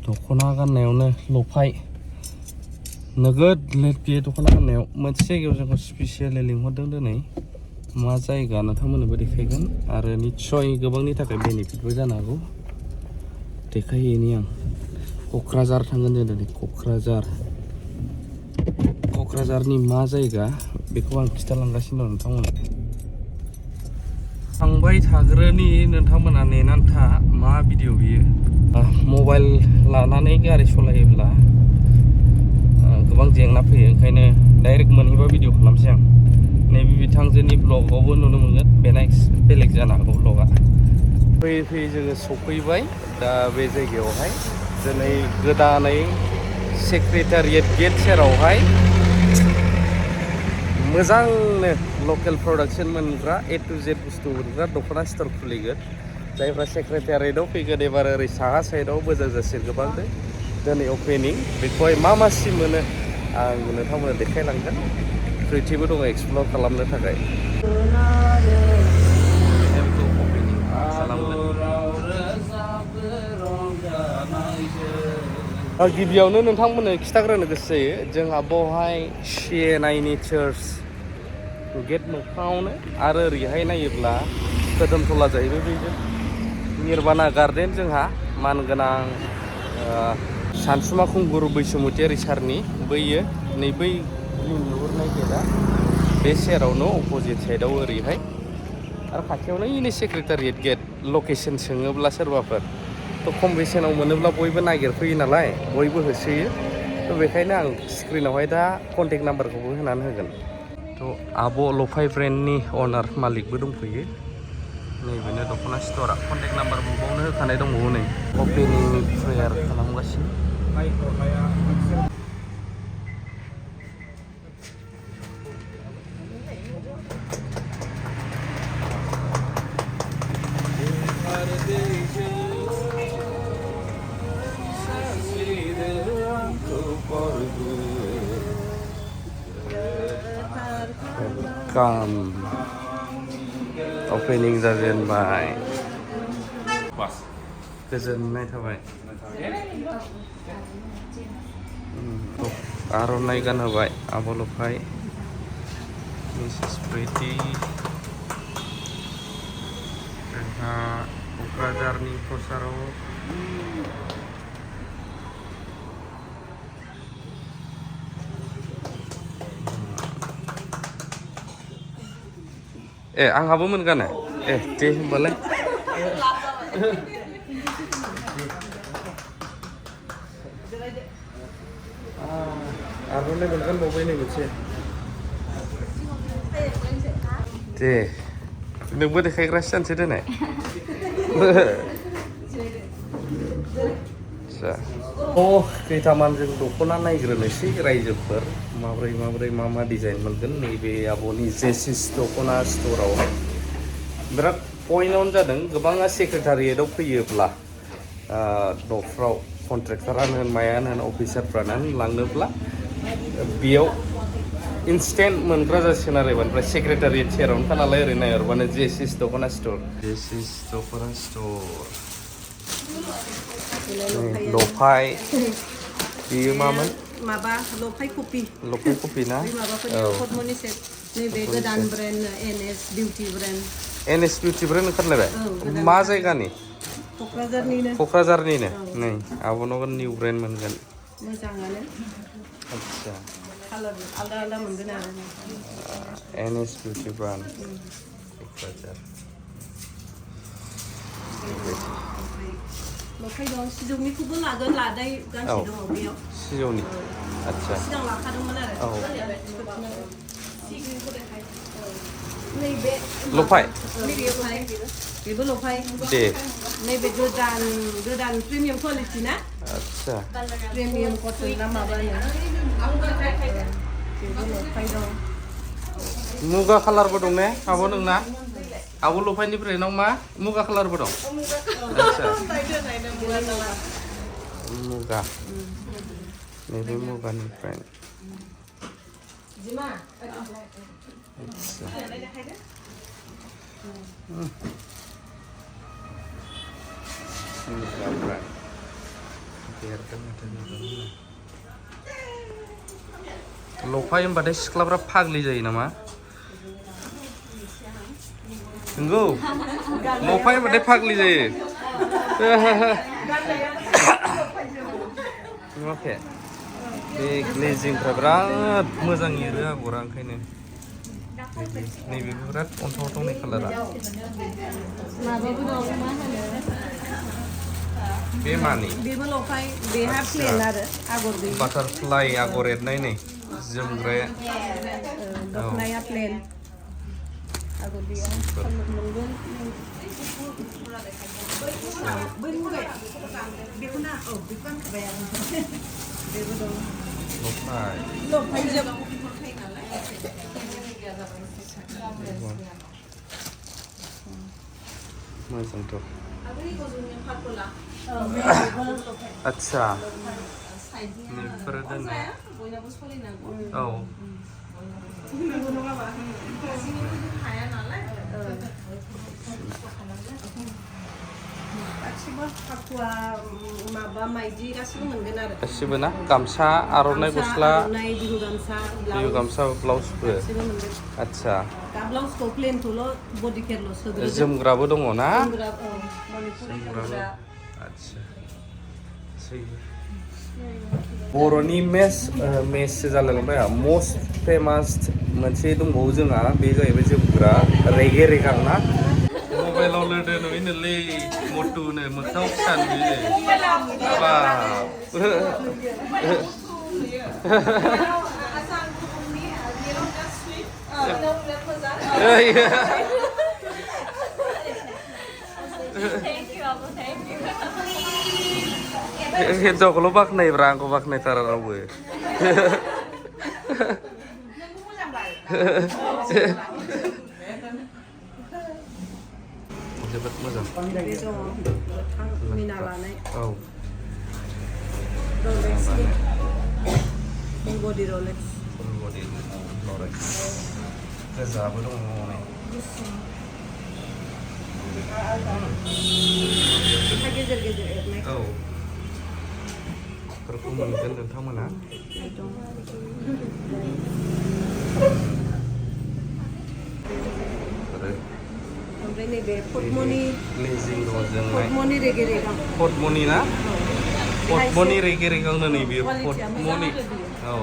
दखना गाननायावनो लफाय नोगोद लेट बियो दखना गाननायाव मोनसे जायगायाव जोंखौ स्पेसियेलि लिंहरदों दिनै मा जायगा नोंथांमोननोबो देखायगोन आरो निस्सय गोबांनि थाखाय बेनिफिटबो जानो हागौ देखायहैनि आं क'क्राझार थांगोन जों दिनै क'क्राझारनि मा जायगा बेखौ आं खिथालांगासिनो दं नोंथांमोननो थांबाय थाग्रोनि नोंथांमोना नेनानै था मा भिडिअ बियो मबाइल लानानै गारि सालायोब्ला गोबां जेंना फैयो ओंखायनो डाइरेक्ट मोनहैबा भिडिअ खालामसै आं नैबे बिथांजोनि ब्लगावबो नुनो मोनगोन बेना बेलेग जानो हागौ ब्लगा फैयै फैयै जोङो सफैबाय दा बे जायगायावहाय दिनै गोदानै सेक्रेटारियेट गेट सेरावहाय मोजांनो लकेल प्रडाक्सन मोनग्रा A to Z बुस्थु मोनग्रा दखना स्ट'र खुलिगोन जायफ्रा सेक्रेटारियेटआव फैगोन एबार ओरै साहा साइडआव मोजां जासिगोन गोबां दिनै अपेनिं बेखौहाय मा सि मोनो आं नोंथांमोननो देखायलांगोन प्रिटिबो दङ एक्सप्लर खालामनो थाखाय गिबियावनो नोंथांमोननो खिथाग्रोनो गोसो जायो जोंहा बेवहाय CNIनि चार्च गेट मोखाङावनो आरो ओरैहाय नायोब्ला खोदोमथला जाहैबाय बेजों निर्बाना गार्डेन जोंहा मानगोनां सानसुमा खुंगुरु बैसुमुतियारि सारनि बैयो नै बै नुहुरनाय गेटआ बे सेरावनो अपोजिट साइडआव ओरैहाय आरो खाथियावनो इनि सेक्रेटारियेट गेट लकेसन सोङोब्ला सोरबाफोर खम बेसेनाव मोनोब्ला बयबो नागिरफैयो नालाय बयबो होसोयो बेखायनो आं स्क्रिनावहाय दा कन्टेक्ट नाम्बारखौबो होनानै होगोन आब' लफाय ब्रेन्डनि अनार मालिकबो दंफैयो नैबेनो दखना स्ट'रा कन्टेक्ट नाम्बारबो बावनो होखानाय दंबावो नै अपेनिंनि प्रेयार खालामगासिनो अपेनिं जाजेनबाय गोजोननाय थाबाय आर'नाइ गानहोबाय आब' लफाय मिसेस प्रिति जोंहा क'क्राझारनि प्रचाराव आंहाबो मोनगानो दे होमबालाय आर'नाइ मोनगोन बावबाय नै मोनसे दे नोंबो देखायग्रासो जानोसै दोनै खैथामान जों दखना नायग्रोनोसै रायजोफोर माब्रै मा डिजाइन मोनगोन नैबे आब'नि जेसिस दखना स्ट'रावहाय बिराद पइन्टआवनो जादों गोबाङा सेक्रेटारियेटआव फैयोब्ला न'फ्राव कन्ट्रेक्टरानो होन मायानो होन अफिसारफ्रानो लांनोब्ला बेयाव इन्सटेन्ट मोनग्रा जासिगोन आरो ओमफ्राय सेक्रेटारियेट सेरावनोखा नालाय ओरै नायहरबानो जेसिस दखना स्ट'र लफाय बेयो मामोन माबा लफाय कपि ना नैबे गोदान ब्रेन्ड NS बिउटि ब्रेन्ड ओंखारलायबाय मा जायगानि क'क्राझारनिनो नै आब'नाव निउ ब्रेन्ड मोनगोन मोजाङानो आच्छा कालार आलदा मोनगोन आरो NS बिउटि ब्रेन्ड क'क्राझार लफाय दं सिजौनिखौबो लागोन लादाय गांसे दङ बेयाव सिजौनि आच्छा सिगां लाखादोंमोन आरो नैबे लफाय बेबो लफाय दे नैबे गोदान प्रिमियाम क्वालिटि ना आच्छा प्रिमियाम कटन ना माबानो बेबो लफाय दं मुगा कालारबो दं ने आब' नोंना आब' लफायनिफ्राय नोंनाव मा मुगा कालारबो दं आच्छा मुगा नैबे मुगानिफ्राय लफाय होनबाथाय सिख्लाफ्रा फाग्लि जायो नामा नंगौ लफाय होनबाथाय फाग्लि जायो नुवाखै बे ग्लेजिंफ्रा बिराद मोजां एरो आगरा ओंखायनो नैबेबो बिराद अन्थाव नै कालारा माबाबो दं मा होनो बे मानि बेबो लफाय बेहा प्लेन आरो आगर गैयै बाटारफ्लाइ आगर एरनाय नै जोमग्राया दखनाया प्लेन आगर गैया मोनगोन बेखौ ना औ बेखौ आंखाबाय आरो बेबो दं लफाय जोब मोजांथ' आच्छा बेफोरो दोननाय औ गासिबो फाखुवा माबा माइदि गासिबो मोनगोन आरो गासिबो ना गामसा आर'नाइ गस्ला बिहु गामसा ब्लाउसबो गासिबो मोनगोन आच्छा दा ब्लाउसखौ प्लेनखौल' बडि केयारल' सोद्रोगोन जोमग्राबो दङ ना जोमग्राबो आच्छा बर'नि मेससो जालायलांबाय मस्ट फेमास मोनसे दंबावो जोंहा बे जाहैबाय जोमग्रा रेगे रेगां ना मबाइलाव लोदो नुयोनोलै मटुनो मोखाङाव फिसा नुयो हिन्जावखौल' बाख्नायब्रा आंखौ बाख्नायथारा रावबो जोबोद मोजां मिना लानाय औ बडि रलेक्स गोजाबो दङ गेजेर गेजेर एरनाय औ बेफोरखौ मोनगोन नोंथांमोना ओमफ्राय नैबे पद्मनि रेगे रेगां पद्मनि ना पद्मनि रेगे रेगांनो नैबे पद्मनि औ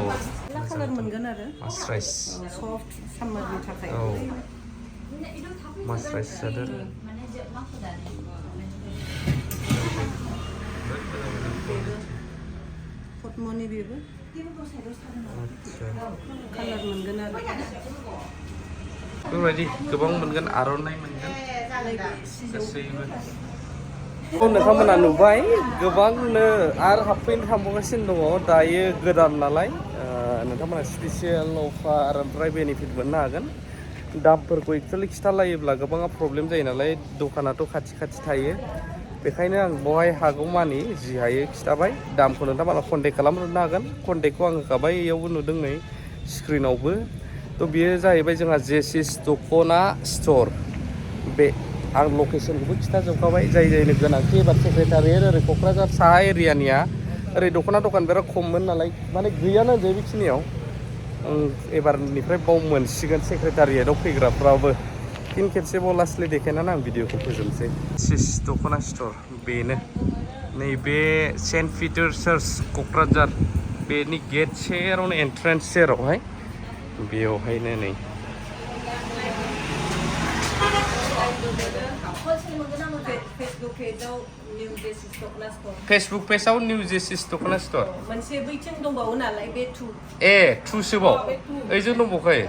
कालार मोनगोन आरो मास्राइस सफ्ट सामारनि थाखाय औ मास्राइस चादर पद्मनि बेबो कालार मोनगोन आरो बेफोरबायदि गोबां मोनगोन आर'नाइ मोनगोन गासैबो नोंथांमोना नुबाय गोबांनो आरो हाबफैनो थांबावगासिनो दङ दायो गोदान नालाय नोंथांमोना स्पेसियेल अफार ओमफ्राय बेनिफिट मोननो हागोन दामफोरखौ एक्सुवेलि खिथालायोब्ला गोबाङा प्रब्लेम जायो नालाय दखानाथ' खाथि खाथि थायो बेखायनो आं बहाय हागौमानि जि हायो खिथाबाय दामखौ नोंथांमोना कन्टेक्ट खालामहरनो हागोन कन्टेक्टखौ आं होखाबाय इयावबो नुदों नै स्क्रिनावबो थ' बेयो जाहैबाय जोंहा जेसिस दखना स्ट'र बे आं लकेसनखौबो खिथाजोबखाबाय जाय जायनो गोनांथि एबार सेक्रेटारियेट ओरै क'क्राझार साहा एरियानिया ओरै दख'ना दखान बिराद खममोन नालाय माने गैयानो होनजायो बेखिनियाव एबारनिफ्राय बाव मोनसिगोन सेक्रेटारियेटआव फैग्राफ्राबो फिन खेबसेबाव लास्टलि देखायनानै आं भिडिअखौ फोजोबनोसै सिस दख'ना स्ट'र बेनो नैबे सेन्ट पिटार चार्च क'क्राझार बेनि गेट सेरावनो एन्ट्रेन्स सेरावहाय बेयावहायनो नै फेसबुक पेजाव निउ जेसिस दख'ना स्ट'र मोनसे बैथिं दंबावो नालाय बे 2 ए 2 सोबाव ओइजों दंबावखायो